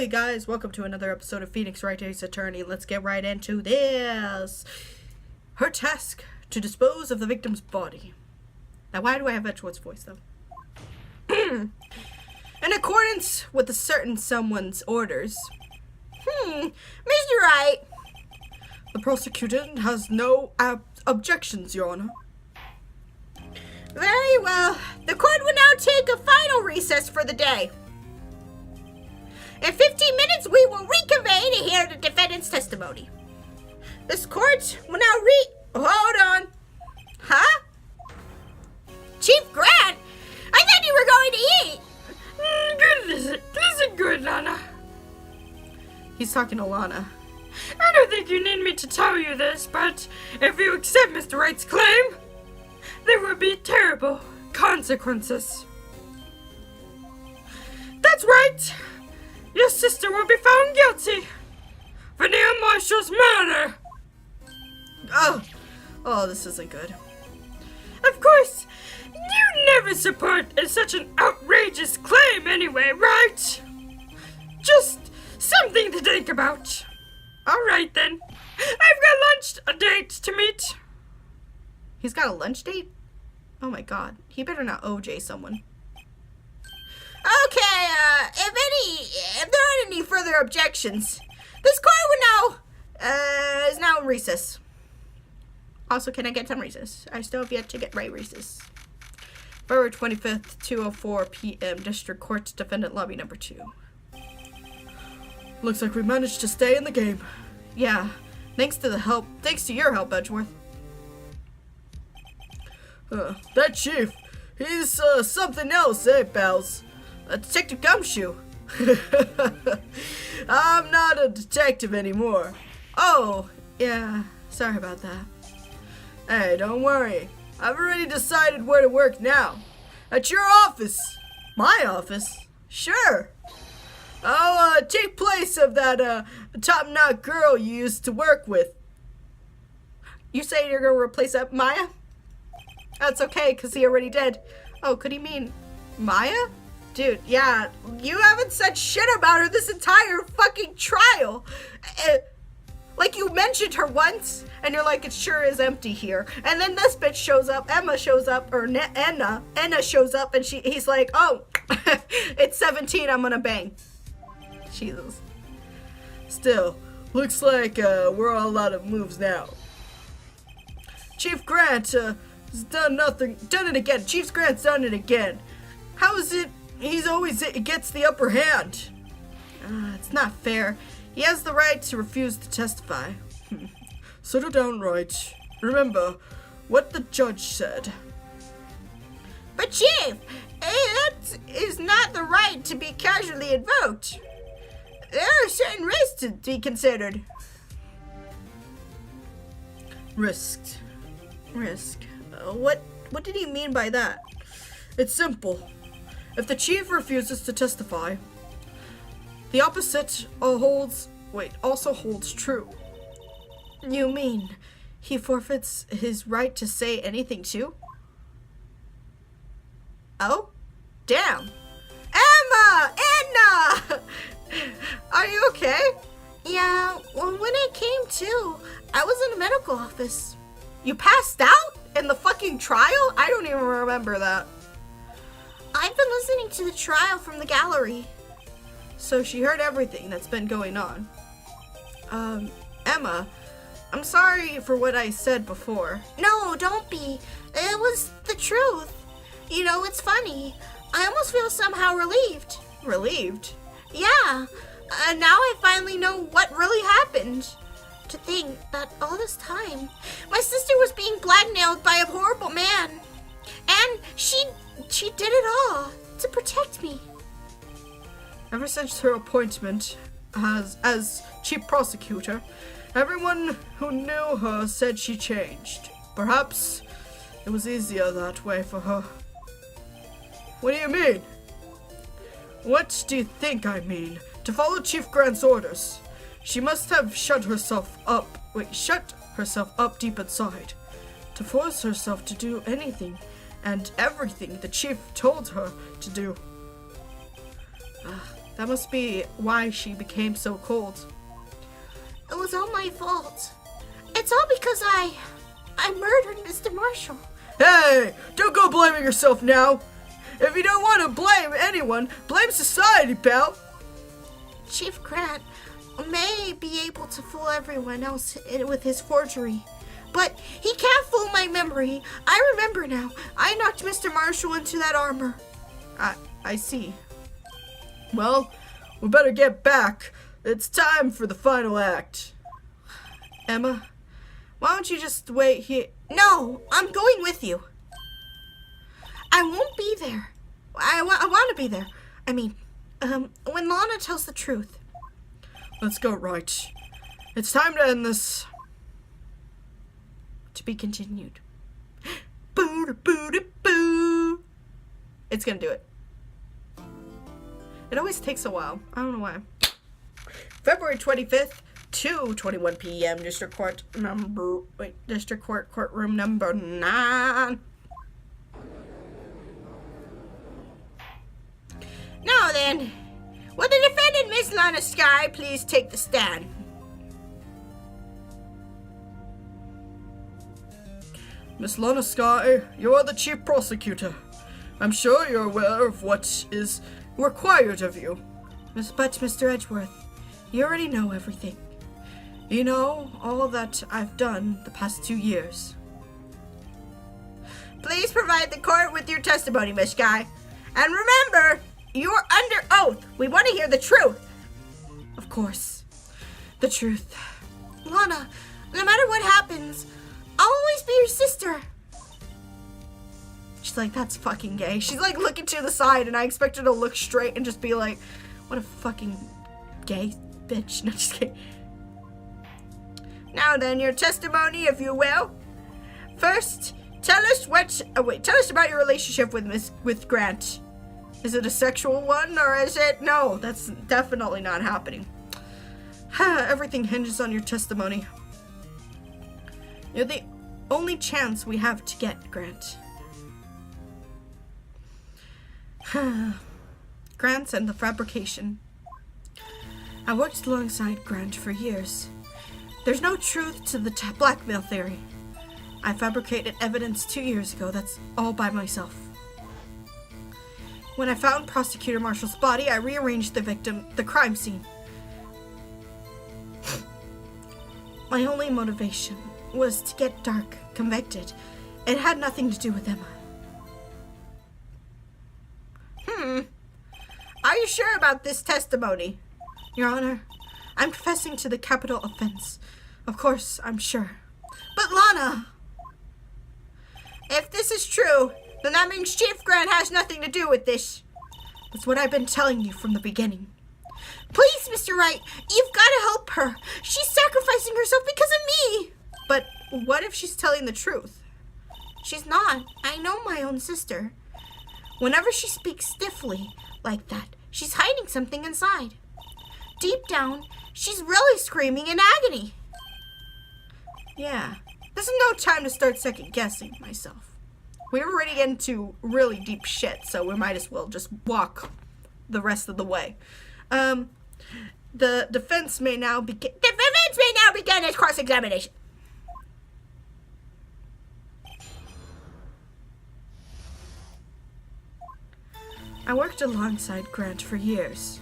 Hey guys, welcome to another episode of Phoenix Wright Ace Attorney. Let's get right into this. Her task, to dispose of the victim's body. Now why do I have Edgewood's voice though? In accordance with a certain someone's orders. Mr. Wright. The prosecutor has no objections, Your Honor. Very well. The court will now take a final recess for the day. In 15 minutes, we will reconvene to hear the defendant's testimony. This court will now Hold on. Huh? Chief Grant? I thought you were going to eat. Good, listen good, Lana. He's talking to Lana. I don't think you need me to tell you this, but if you accept Mr. Wright's claim, there will be terrible consequences. That's right. Your sister will be found guilty for Neil Marshall's murder. Oh, this isn't good. Of course, you never support such an outrageous claim anyway, right? Just something to think about. All right, then. I've got a date to meet. He's got a lunch date? Oh my god. He better not OJ someone. Okay, if there aren't any further objections, this court is now in recess. Also, can I get some recess? I still have yet to get right recess. February 25th, 2:04 p.m. District Court, Defendant Lobby Number 2. Looks like we managed to stay in the game. Yeah, thanks to your help, Edgeworth. That chief, he's something else, eh, pals? Detective Gumshoe. I'm not a detective anymore. Oh, yeah, sorry about that. Hey, don't worry. I've already decided where to work now. At your office. My office? Sure. I'll take place of that top-knot girl you used to work with. You say you're gonna replace that Maya? That's okay, because he already did. Oh, could he mean Maya? Dude, yeah, you haven't said shit about her this entire fucking trial. Like, you mentioned her once, and you're like, it sure is empty here. And then this bitch shows up, Emma shows up, or Enna shows up, and he's like, oh, it's 17, I'm gonna bang. Jesus. Still, looks like we're all out of moves now. Chief Grant has done it again. Chief Grant's done it again. How is it he's always gets the upper hand? It's not fair. He has the right to refuse to testify. Settle down, Wright. Remember what the judge said. But Chief, that is not the right to be casually invoked. There are certain risks to be considered. Risk. What did he mean by that? It's simple. If the chief refuses to testify, the opposite also holds true. You mean he forfeits his right to say anything too? Oh? Damn. Enna! Are you okay? Yeah, well, when I came to, I was in a medical office. You passed out in the fucking trial? I don't even remember that. I've been listening to the trial from the gallery. So she heard everything that's been going on. Emma, I'm sorry for what I said before. No, don't be. It was the truth. You know, it's funny. I almost feel somehow relieved. Relieved? Yeah. Now I finally know what really happened. To think that all this time, my sister was being blackmailed by a horrible man. And she did it all to protect me. Ever since her appointment as chief prosecutor, everyone who knew her said she changed. Perhaps it was easier that way for her. What do you mean? What do you think I mean? To follow Chief Grant's orders, she must have shut herself up deep inside, to force herself to do anything and everything the chief told her to do. That must be why she became so cold. It was all my fault. It's all because I murdered Mr. Marshall. Hey, don't go blaming yourself now. If you don't want to blame anyone, blame society, pal. Chief Grant may be able to fool everyone else with his forgery, but he can't fool my memory. I remember now. I knocked Mr. Marshall into that armor. I see. Well, we better get back. It's time for the final act. Emma, why don't you just wait here? No, I'm going with you. I won't be there. I want to be there. I mean, when Lana tells the truth. Let's go, Wright. It's time to end this. To be continued. Boo-da-boo-da-boo. It's gonna do it. It always takes a while. I don't know why. February 25th, 2:21 p.m. District Court courtroom number 9. Now then, will the defendant, Miss Lana Sky, please take the stand? Miss Lana Sky, you are the chief prosecutor. I'm sure you're aware of what is required of you. But Mr. Edgeworth, you already know everything. You know all that I've done the past 2 years. Please provide the court with your testimony, Miss Sky. And remember, you're under oath. We want to hear the truth. Of course. The truth. Lana, no matter what happens, I'll always be your sister. She's like, that's fucking gay. She's like looking to the side and I expect her to look straight and just be like, what a fucking gay bitch. No, just kidding. Now then, your testimony, if you will. First, tell us about your relationship with Grant. Is it a sexual one or is it? No, that's definitely not happening. Everything hinges on your testimony. You're the only chance we have to get Grant. Grant and the fabrication. I worked alongside Grant for years. There's no truth to the blackmail theory. I fabricated evidence 2 years ago. That's all by myself. When I found Prosecutor Marshall's body, I rearranged the crime scene. My only motivation was to get Dark convicted. It had nothing to do with Emma. Are you sure about this testimony? Your Honor, I'm confessing to the capital offense. Of course, I'm sure. But Lana, if this is true, then that means Chief Grant has nothing to do with this. That's what I've been telling you from the beginning. Please, Mr. Wright, you've got to help her. She's sacrificing herself because of me. But what if she's telling the truth? She's not. I know my own sister. Whenever she speaks stiffly like that, she's hiding something inside. Deep down, she's really screaming in agony. Yeah, this is no time to start second-guessing myself. We're already into really deep shit, so we might as well just walk the rest of the way. The defense may now begin. The defense may now begin its cross-examination. I worked alongside Grant for years.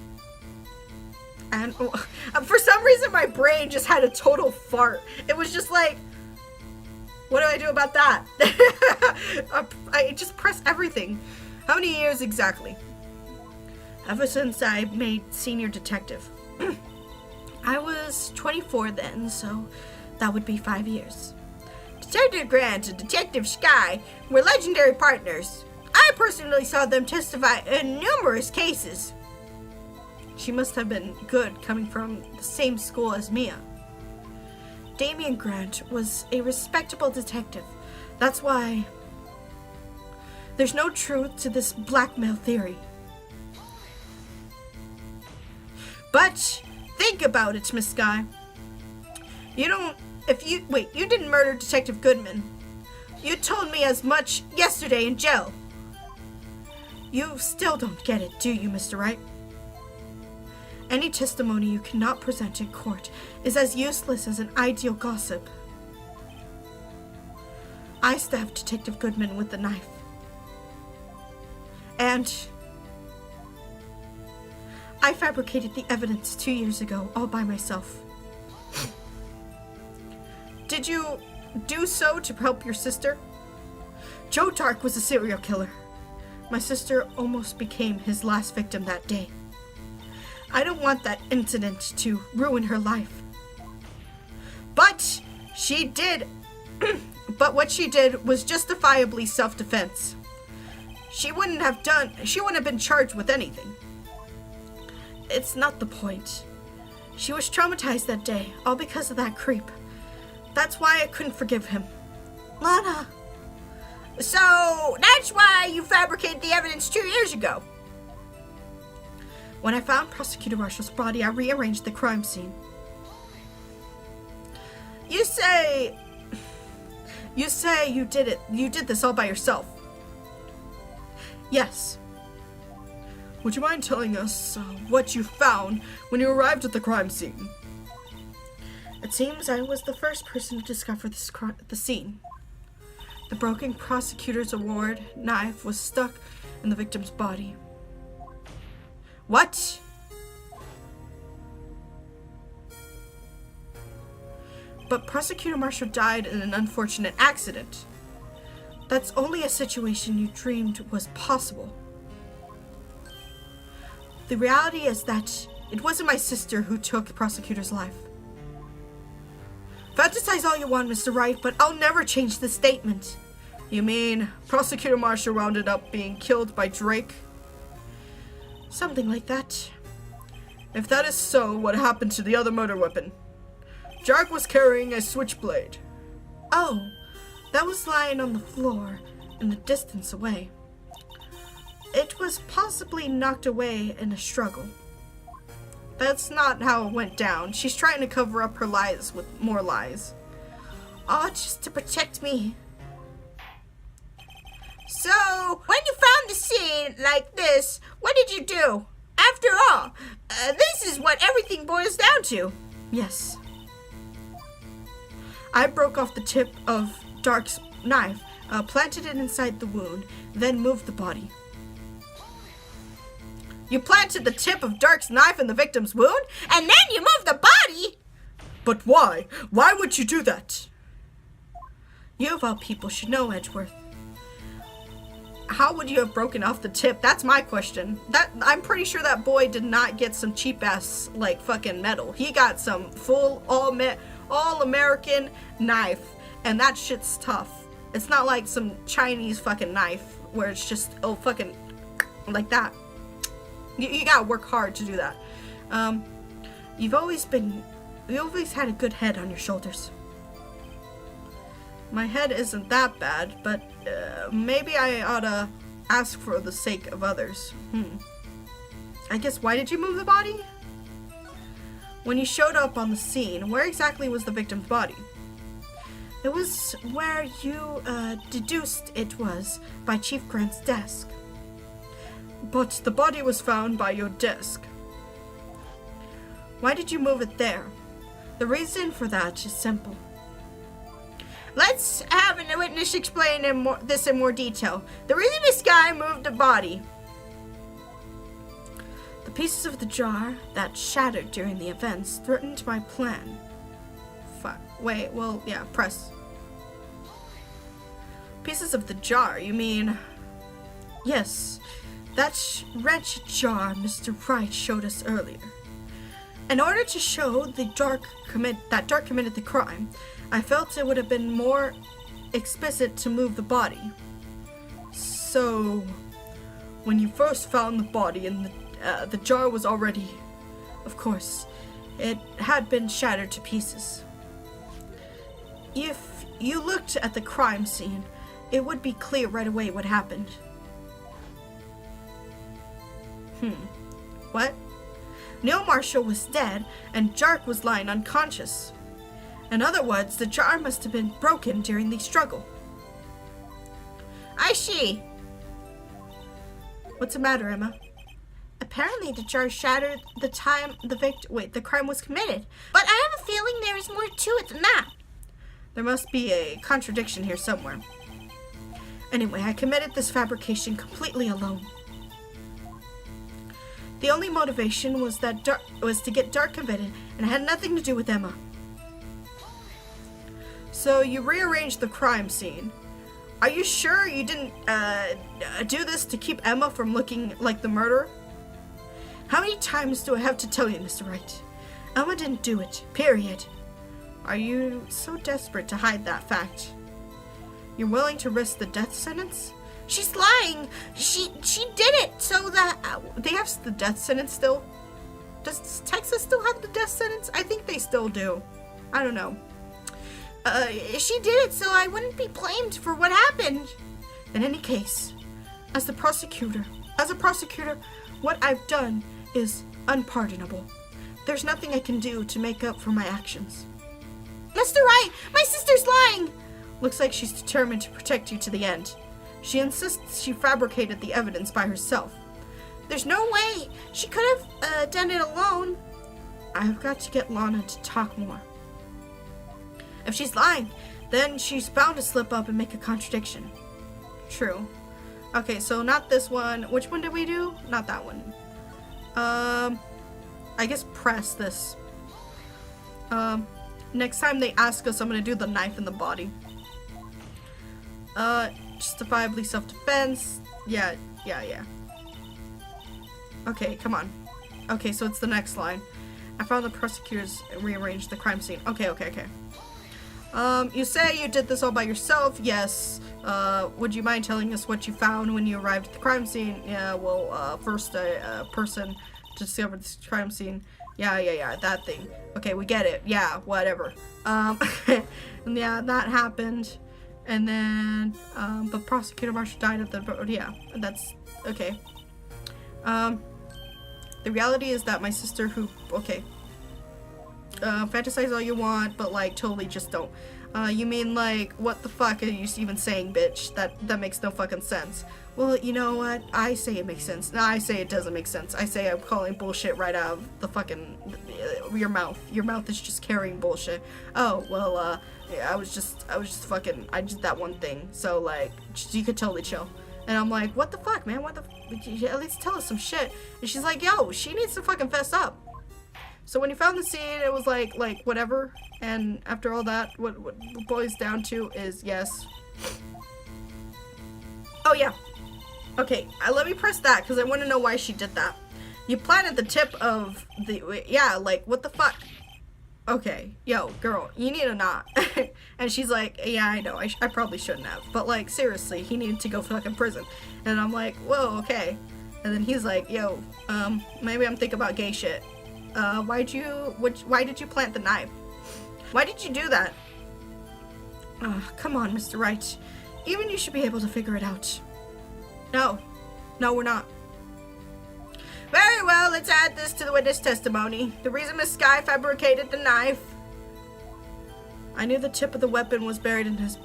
And for some reason, my brain just had a total fart. It was just like, what do I do about that? I just press everything. How many years exactly? Ever since I made senior detective. I was 24 then, so that would be 5 years. Detective Grant and Detective Sky were legendary partners. I personally saw them testify in numerous cases. She must have been good coming from the same school as Mia. Damian Grant was a respectable detective. That's why there's no truth to this blackmail theory. But think about it, Miss Sky. You didn't murder Detective Goodman. You told me as much yesterday in jail. You still don't get it, do you, Mr. Wright? Any testimony you cannot present in court is as useless as an ideal gossip. I stabbed Detective Goodman with the knife. And I fabricated the evidence 2 years ago all by myself. Did you do so to help your sister? Joe Dark was a serial killer. My sister almost became his last victim that day. I don't want that incident to ruin her life. But she did. But what she did was justifiably self-defense. She wouldn't have been charged with anything. It's not the point. She was traumatized that day, all because of that creep. That's why I couldn't forgive him. Lana. So, that's why you fabricated the evidence 2 years ago. When I found Prosecutor Marshall's body, I rearranged the crime scene. You say you did it. You did this all by yourself. Yes. Would you mind telling us what you found when you arrived at the crime scene? It seems I was the first person to discover the scene. The broken prosecutor's award knife was stuck in the victim's body. What? But Prosecutor Marshall died in an unfortunate accident. That's only a situation you dreamed was possible. The reality is that it wasn't my sister who took the prosecutor's life. Fantasize all you want, Mr. Wright, but I'll never change the statement. You mean Prosecutor Marshall wound up being killed by Drake? Something like that. If that is so, what happened to the other murder weapon? Jark was carrying a switchblade. Oh, that was lying on the floor in the distance away. It was possibly knocked away in a struggle. That's not how it went down. She's trying to cover up her lies with more lies. Oh, just to protect me. So, when you found the scene like this, what did you do? After all, this is what everything boils down to. Yes. I broke off the tip of Dark's knife, planted it inside the wound, then moved the body. You planted the tip of Dark's knife in the victim's wound, and then you moved the body? But why? Why would you do that? You of all people should know, Edgeworth. How would you have broken off the tip? That's my question. I'm pretty sure that boy did not get some cheap ass like fucking metal. He got some full all American knife, and that shit's tough. It's not like some Chinese fucking knife where it's just fucking like that. You gotta work hard to do that. You've always had a good head on your shoulders. My head isn't that bad, but maybe I oughta ask for the sake of others. I guess, why did you move the body? When you showed up on the scene, where exactly was the victim's body? It was where you deduced it was, by Chief Grant's desk. But the body was found by your desk. Why did you move it there? The reason for that is simple. Let's have a witness explain this in more detail. The reason this guy moved the body. The pieces of the jar that shattered during the events threatened my plan. Fuck. Wait, well, yeah, press. Pieces of the jar, you mean? Yes, that wretched jar Mr. Wright showed us earlier. In order to show that Dark committed the crime, I felt it would have been more explicit to move the body. So, when you first found the body and the jar was already... Of course, it had been shattered to pieces. If you looked at the crime scene, it would be clear right away what happened. What? Neil Marshall was dead, and Jark was lying unconscious. In other words, the jar must have been broken during the struggle. I see. What's the matter, Emma? Apparently the jar shattered the time the crime was committed. But I have a feeling there is more to it than that. There must be a contradiction here somewhere. Anyway, I committed this fabrication completely alone. The only motivation was to get Dark convicted, and it had nothing to do with Emma. So you rearranged the crime scene. Are you sure you didn't do this to keep Emma from looking like the murderer? How many times do I have to tell you, Mr. Wright? Emma didn't do it, period. Are you so desperate to hide that fact? You're willing to risk the death sentence? She's lying. She did it so that They have the death sentence still? Does Texas still have the death sentence? I think they still do. I don't know. She did it so I wouldn't be blamed for what happened. In any case, as a prosecutor, what I've done is unpardonable. There's nothing I can do to make up for my actions. Mr. Wright, my sister's lying. Looks like she's determined to protect you to the end. She insists she fabricated the evidence by herself. There's no way. She could have done it alone. I've got to get Lana to talk more. If she's lying, then she's bound to slip up and make a contradiction. True. Okay, so not this one. Which one did we do? Not that one. I guess press this. Next time they ask us, I'm gonna do the knife in the body. Justifiably self-defense. Yeah. Okay, come on. Okay, so it's the next line. I found the prosecutors rearranged the crime scene. Okay. You say you did this all by yourself. Yes. Would you mind telling us what you found when you arrived at the crime scene? Yeah, well, first a person discovered this crime scene. Yeah, that thing. Okay, we get it. Yeah, whatever. And yeah, that happened. And then, but Prosecutor Marshall died of the, yeah, that's, okay. The reality is that my sister fantasize all you want, but like totally just don't. You mean like, what the fuck are you even saying, bitch? That makes no fucking sense. Well, you know what? I say it makes sense. No, I say it doesn't make sense. I say I'm calling bullshit right out of the fucking, your mouth. Your mouth is just carrying bullshit. Oh, well, yeah, I was just fucking, I did that one thing. So like, you could totally chill. And I'm like, what the fuck, man? At least tell us some shit. And she's like, yo, she needs to fucking fess up. So when you found the scene, it was like whatever. And after all that, what it boils down to is yes. Oh yeah. Okay, let me press that because I want to know why she did that. You planted the tip of the, yeah, like what the fuck? Okay, yo, girl, you need a knot. And she's like, yeah, I know, I probably shouldn't have. But like, seriously, he needed to go fucking prison. And I'm like, whoa, okay. And then he's like, yo, maybe I'm thinking about gay shit. Why did you plant the knife? Why did you do that? Come on, Mr. Wright. Even you should be able to figure it out. No, we're not. Very well, let's add this to the witness testimony. The reason Miss Sky fabricated the knife. I knew the tip of the weapon was buried in his...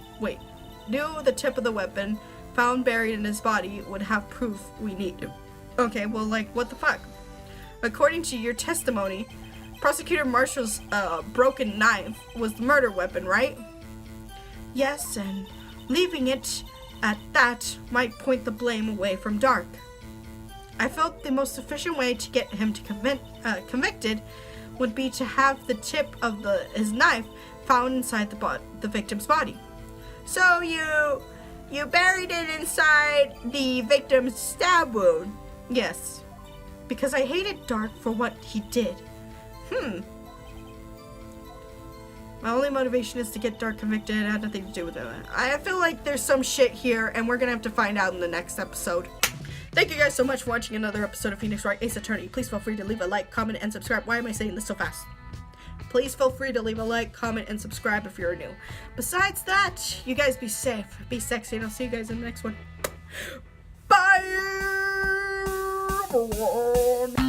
Knew the tip of the weapon found buried in his body would have proof we need. Okay, well, like, what the fuck? According to your testimony, Prosecutor Marshall's broken knife was the murder weapon, right? Yes, and leaving it at that might point the blame away from Dark. I felt the most efficient way to get him to convicted would be to have the tip of his knife found inside the victim's body. So you buried it inside the victim's stab wound? Yes. Because I hated Dark for what he did. My only motivation is to get Dark convicted. It had nothing to do with it. I feel like there's some shit here, and we're gonna have to find out in the next episode. Thank you guys so much for watching another episode of Phoenix Wright Ace Attorney. Please feel free to leave a like, comment, and subscribe. Why am I saying this so fast? Please feel free to leave a like, comment, and subscribe if you're new. Besides that, you guys be safe, be sexy, and I'll see you guys in the next one. Bye, everyone.